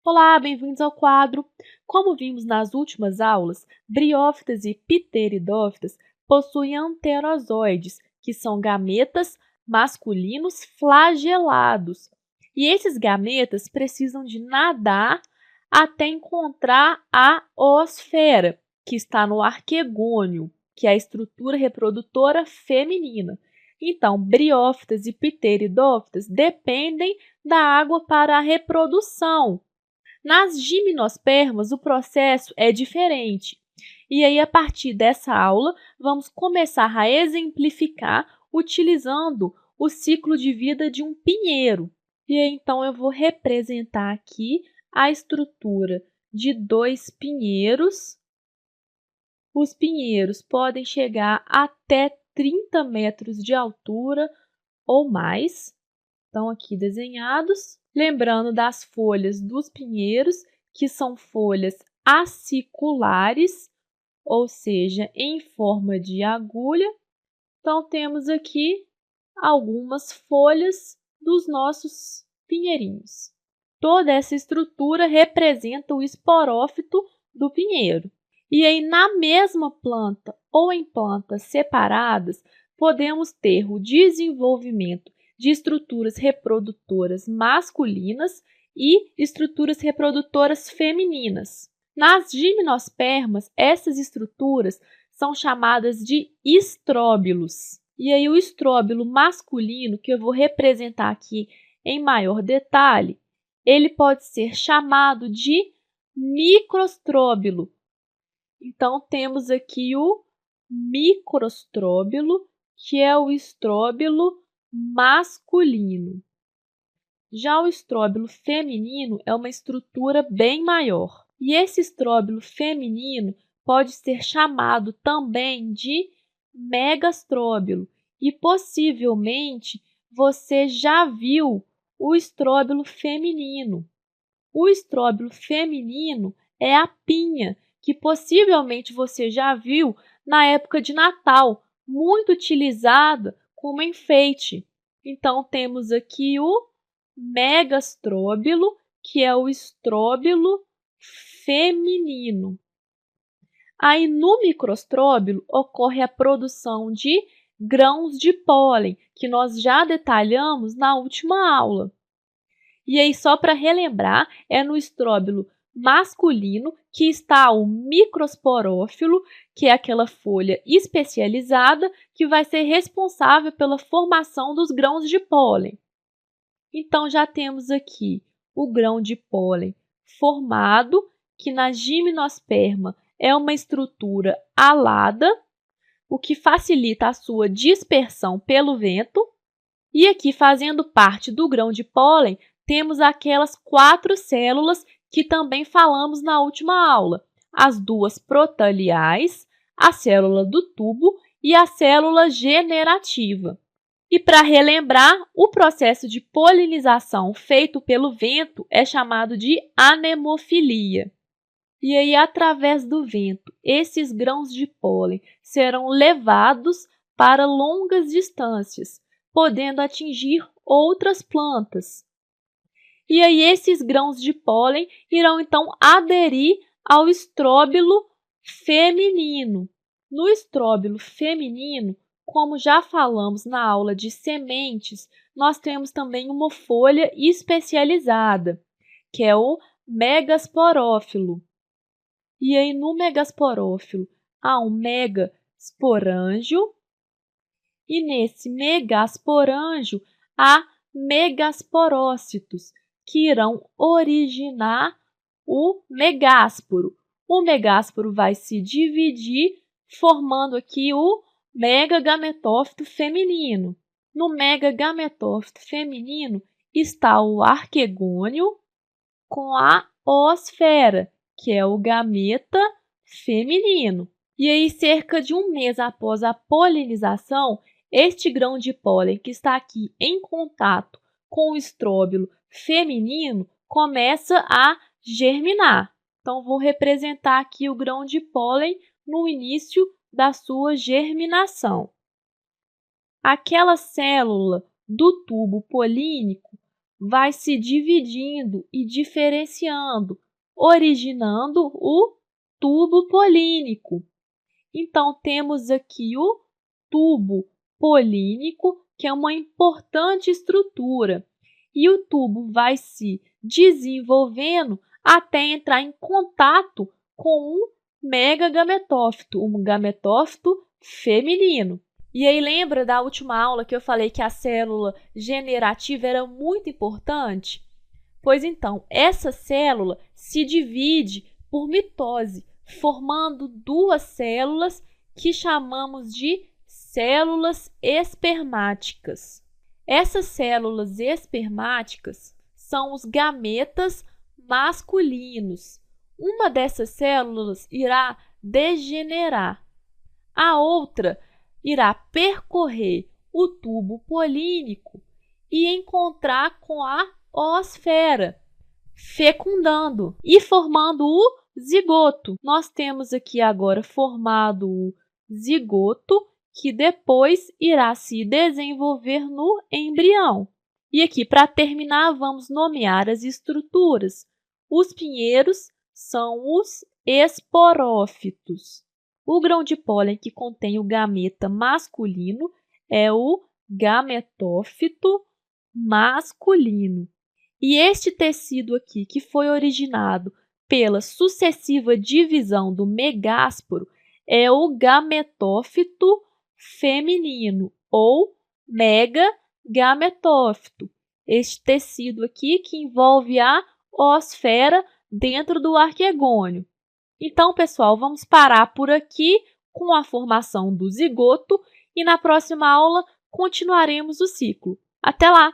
Olá, bem-vindos ao quadro. Como vimos nas últimas aulas, briófitas e pteridófitas possuem anterozoides, que são gametas masculinos flagelados. E esses gametas precisam de nadar até encontrar a oosfera, que está no arquegônio, que é a estrutura reprodutora feminina. Então, briófitas e pteridófitas dependem da água para a reprodução. Nas gimnospermas, o processo é diferente. E aí, a partir dessa aula, vamos começar a exemplificar utilizando o ciclo de vida de um pinheiro. E aí, então, eu vou representar aqui a estrutura de dois pinheiros. Os pinheiros podem chegar até 30 metros de altura ou mais. Estão aqui desenhados. Lembrando das folhas dos pinheiros, que são folhas aciculares, ou seja, em forma de agulha. Então, temos aqui algumas folhas dos nossos pinheirinhos. Toda essa estrutura representa o esporófito do pinheiro. E aí, na mesma planta ou em plantas separadas, podemos ter o desenvolvimento de estruturas reprodutoras masculinas e estruturas reprodutoras femininas. Nas gimnospermas, essas estruturas são chamadas de estróbilos. E aí o estróbilo masculino, que eu vou representar aqui em maior detalhe, ele pode ser chamado de microstróbilo. Então, temos aqui o microstróbilo, que é o estróbilo masculino. Já o estróbilo feminino é uma estrutura bem maior. E esse estróbilo feminino pode ser chamado também de megastróbilo. E possivelmente você já viu o estróbilo feminino. O estróbilo feminino é a pinha, que possivelmente você já viu na época de Natal, muito utilizada como enfeite. Então, temos aqui o megastróbilo, que é o estróbilo feminino. Aí, no microstróbilo, ocorre a produção de grãos de pólen, que nós já detalhamos na última aula. E aí, só para relembrar, é no estróbilo masculino que está o microsporófilo, que é aquela folha especializada que vai ser responsável pela formação dos grãos de pólen. Então, já temos aqui o grão de pólen formado, que na gimnosperma é uma estrutura alada, o que facilita a sua dispersão pelo vento. E aqui, fazendo parte do grão de pólen, temos aquelas 4 células que também falamos na última aula. As duas protaliais, a célula do tubo e a célula generativa. E para relembrar, o processo de polinização feito pelo vento é chamado de anemofilia. E aí, através do vento, esses grãos de pólen serão levados para longas distâncias, podendo atingir outras plantas. E aí, esses grãos de pólen irão, então, aderir ao estróbilo feminino. No estróbilo feminino, como já falamos na aula de sementes, nós temos também uma folha especializada, que é o megasporófilo. E aí, no megasporófilo, há um megasporângio, e nesse megasporângio há megasporócitos, que irão originar o megásporo. O megásporo vai se dividir, formando aqui o megagametófito feminino. No megagametófito feminino está o arquegônio com a oosfera, que é o gameta feminino. E aí, cerca de um mês após a polinização, este grão de pólen que está aqui em contato com o estróbilo feminino começa a germinar. Então, vou representar aqui o grão de pólen no início da sua germinação. Aquela célula do tubo polínico vai se dividindo e diferenciando, originando o tubo polínico. Então, temos aqui o tubo polínico, que é uma importante estrutura, e o tubo vai se desenvolvendo até entrar em contato com um megagametófito, um gametófito feminino. E aí, lembra da última aula que eu falei que a célula generativa era muito importante? Pois então, essa célula se divide por mitose, formando duas células que chamamos de células espermáticas. Essas células espermáticas são os gametas masculinos. Uma dessas células irá degenerar, a outra irá percorrer o tubo polínico e encontrar com a oosfera, fecundando e formando o zigoto. Nós temos aqui agora formado o zigoto, que depois irá se desenvolver no embrião. E aqui, para terminar, vamos nomear as estruturas. Os pinheiros são os esporófitos. O grão de pólen que contém o gameta masculino é o gametófito masculino. E este tecido aqui, que foi originado pela sucessiva divisão do megásporo, é o gametófito feminino ou megagametófito. Este tecido aqui que envolve a oosfera dentro do arquegônio. Então, pessoal, vamos parar por aqui com a formação do zigoto e na próxima aula continuaremos o ciclo. Até lá!